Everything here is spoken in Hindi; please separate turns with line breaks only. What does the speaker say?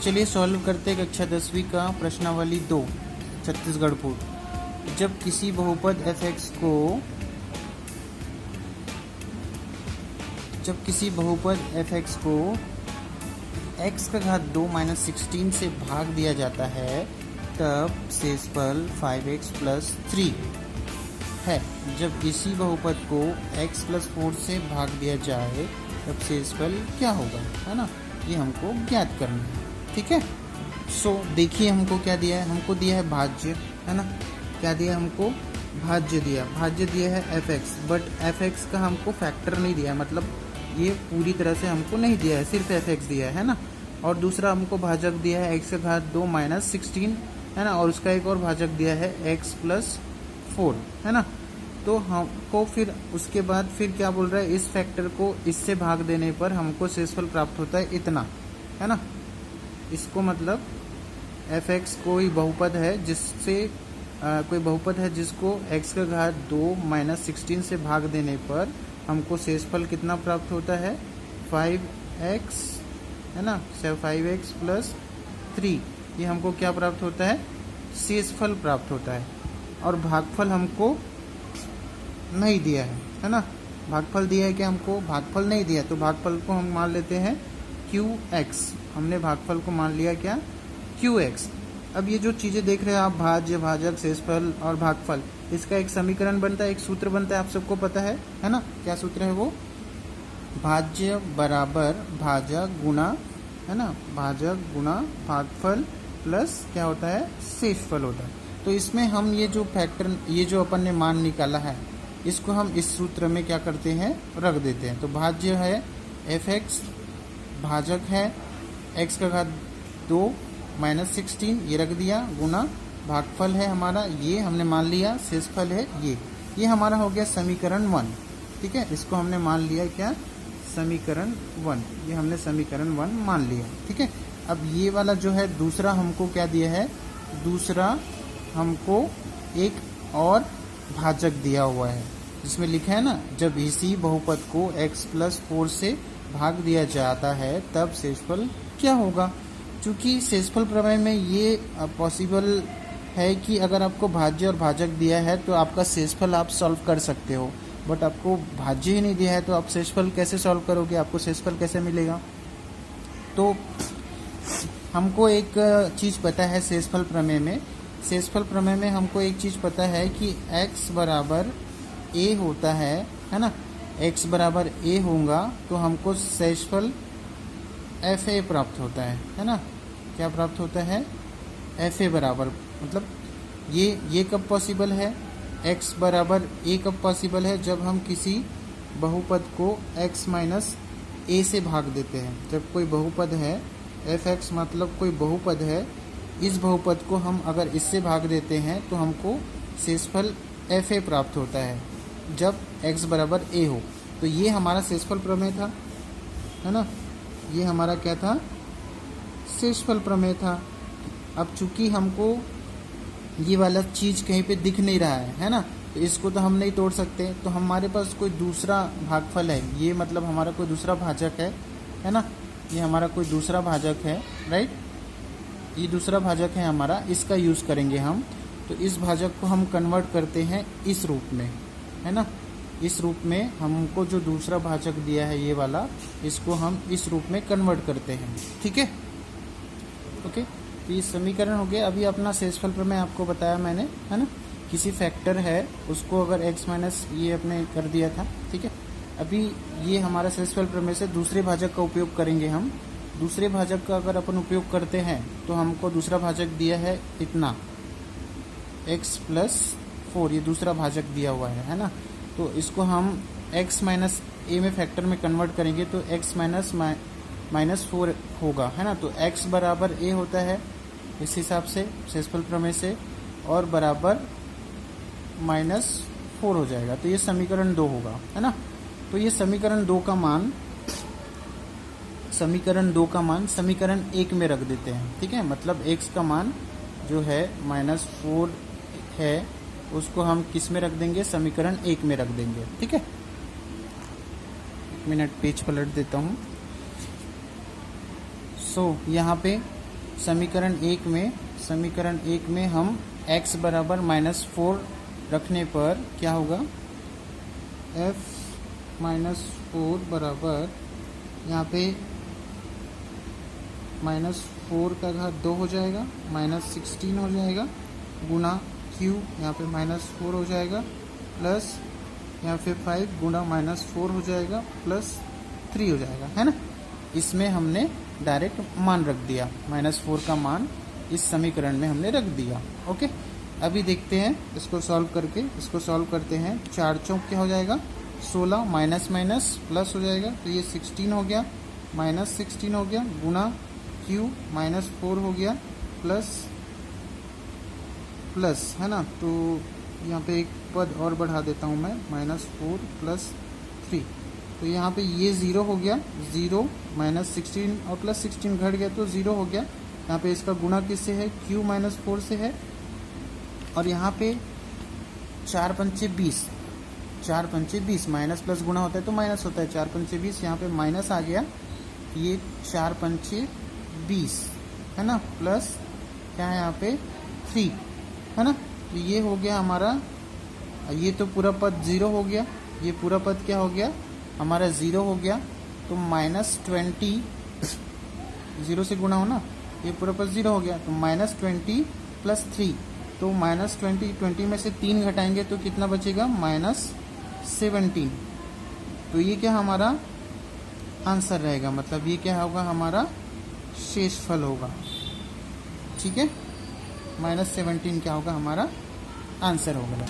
चलिए सॉल्व करते हैं कक्षा 10वीं का प्रश्नावली 2 छत्तीसगढ़ बोर्ड। जब किसी बहुपद fx को x का घात 2 माइनस 16 से भाग दिया जाता है तब शेषफल 5x प्लस 3 है। जब इसी बहुपद को x प्लस 4 से भाग दिया जाए तब शेषफल क्या होगा, है ना, ये हमको ज्ञात करना है। ठीक है, सो देखिए हमको क्या दिया है, हमको दिया है भाज्य, है ना, क्या दिया हमको, भाज्य दिया है fx, बट fx का हमको फैक्टर नहीं दिया है, मतलब ये पूरी तरह से हमको नहीं दिया है, सिर्फ fx दिया है ना। और दूसरा हमको भाजक दिया है x का घात 2 माइनस 16, है ना, और उसका एक और भाजक दिया है x प्लस 4, है ना। तो हमको फिर उसके बाद फिर क्या बोल रहा है, इस फैक्टर को इससे भाग देने पर हमको शेषफल प्राप्त होता है इतना, है ना। इसको मतलब fx कोई बहुपद है जिसको x का घात 2 माइनस 16 से भाग देने पर हमको शेषफल कितना प्राप्त होता है, 5x, है ना, 5x प्लस 3, ये हमको क्या प्राप्त होता है, शेषफल प्राप्त होता है। और भागफल हमको नहीं दिया है ना, भागफल दिया है कि हमको, भागफल नहीं दिया, तो भागफल को हम मान लेते हैं qx, हमने भागफल को मान लिया क्या, qx। अब ये जो चीज़ें देख रहे हैं आप, भाज्य, भाजक, शेषफल और भागफल, इसका एक समीकरण बनता है, एक सूत्र बनता है, आप सबको पता है ना, क्या सूत्र है वो, भाज्य बराबर भाजक गुना, है ना, भाजक गुना भागफल प्लस क्या होता है, शेषफल होता है। तो इसमें हम ये जो फैक्टर, ये जो अपन ने मान निकाला है, इसको हम इस सूत्र में क्या करते हैं, रख देते हैं। तो भाज्य है fx, भाजक है x का घात 2 माइनस 16, ये रख दिया, गुना भागफल है हमारा, ये हमने मान लिया, शेषफल है ये हमारा हो गया समीकरण 1। ठीक है, इसको हमने मान लिया क्या, समीकरण 1, ये हमने समीकरण 1 मान लिया। ठीक है, अब ये वाला जो है दूसरा हमको क्या दिया है, दूसरा हमको एक और भाजक दिया हुआ है जिसमें लिखा है ना, जब इसी बहुपद को x प्लस 4 से भाग दिया जाता है तब शेषफल क्या होगा। चूँकि शेषफल प्रमेय में ये पॉसिबल है कि अगर आपको भाज्य और भाजक दिया है तो आपका शेषफल आप सॉल्व कर सकते हो, बट आपको भाज्य ही नहीं दिया है तो आप शेषफल कैसे सॉल्व करोगे, आपको शेषफल कैसे मिलेगा। तो हमको एक चीज़ पता है शेषफल प्रमेय में, शेषफल प्रमेय में हमको एक चीज़ पता है कि x बराबर a होता है ना, x बराबर a होगा तो हमको शेषफल fa प्राप्त होता है ना, क्या प्राप्त होता है, fa बराबर, मतलब ये कब पॉसिबल है, x बराबर a कब पॉसिबल है, जब हम किसी बहुपद को x माइनस a से भाग देते हैं। जब कोई बहुपद है fx, मतलब कोई बहुपद है, इस बहुपद को हम अगर इससे भाग देते हैं तो हमको शेषफल fa प्राप्त होता है जब x बराबर a हो। तो ये हमारा शेषफल प्रमेय था, है ना, ये हमारा क्या था, शेषफल प्रमेय था। अब चूंकि हमको ये वाला चीज़ कहीं पे दिख नहीं रहा है ना, तो इसको तो हम नहीं तोड़ सकते, तो हमारे पास कोई दूसरा भागफल है, ये मतलब हमारा कोई दूसरा भाजक है ना, ये हमारा कोई दूसरा भाजक है, राइट, ये दूसरा भाजक है हमारा, इसका यूज़ करेंगे हम। तो इस भाजक को हम कन्वर्ट करते हैं इस रूप में, है ना, इस रूप में हमको जो दूसरा भाजक दिया है ये वाला, इसको हम इस रूप में कन्वर्ट करते हैं। ठीक है, ओके, तो ये समीकरण हो गया। अभी अपना शेषफल प्रमेय आपको बताया मैंने, है ना, किसी फैक्टर है उसको अगर x माइनस ये अपने कर दिया था। ठीक है, अभी ये हमारा शेषफल प्रमेय से दूसरे भाजक का उपयोग करेंगे हम। दूसरे भाजक का अगर अपन उपयोग करते हैं तो हमको दूसरा भाजक दिया है इतना, x प्लस 4, ये दूसरा भाजक दिया हुआ है ना। तो इसको हम x माइनस a में फैक्टर में कन्वर्ट करेंगे तो x माइनस 4 होगा, है ना। तो x बराबर a होता है इस हिसाब से शेषफल प्रमेय से, और बराबर -4 हो जाएगा, तो ये समीकरण 2 होगा, है ना। तो ये समीकरण 2 का मान समीकरण 1 में रख देते हैं। ठीक है, मतलब x का मान जो है -4 है उसको हम किस में रख देंगे, समीकरण 1 में रख देंगे। ठीक है, 1 मिनट पेज पलट देता हूँ। सो यहाँ पे समीकरण एक में हम x बराबर -4 रखने पर क्या होगा, f -4 बराबर यहाँ पे -4 का घात 2 हो जाएगा, -16 हो जाएगा, गुना q यहाँ पे -4 हो जाएगा, प्लस यहाँ पे 5 गुना -4 हो जाएगा, प्लस 3 हो जाएगा, है ना। इसमें हमने डायरेक्ट मान रख दिया, -4 का मान इस समीकरण में हमने रख दिया। ओके, अभी देखते हैं इसको सॉल्व करके। इसको सॉल्व करते हैं, 4 चौक क्या हो जाएगा 16, माइनस माइनस प्लस हो जाएगा, तो ये 16 हो गया, -16 हो गया, गुना q -4 हो गया, प्लस है ना। तो यहाँ पे एक पद और बढ़ा देता हूँ मैं, -4 प्लस 3, तो यहाँ पे ये 0 हो गया, 0 -16 और प्लस 16 घट गया तो 0 हो गया। यहाँ पे इसका गुणा किससे है, q -4 से है। और यहाँ पे 4 पंचे 20, 4 पंचे 20, माइनस प्लस गुणा होता है तो माइनस होता है, 4 पंचे 20, यहाँ पे माइनस आ गया, ये 4 पंचे 20 है ना, प्लस क्या है यहाँ पे 3 है ना। तो ये हो गया हमारा, ये तो पूरा पद 0 हो गया, ये पूरा पद क्या हो गया हमारा 0 हो गया। तो -20, 0 से गुणा हो ना, ये पूरा पद 0 हो गया, तो -20 प्लस 3, तो -20 में से 3 घटाएंगे तो कितना बचेगा, -17। तो ये क्या हमारा आंसर रहेगा, मतलब ये क्या होगा हमारा शेषफल होगा, ठीक है। -17 क्या होगा हमारा आंसर होगा।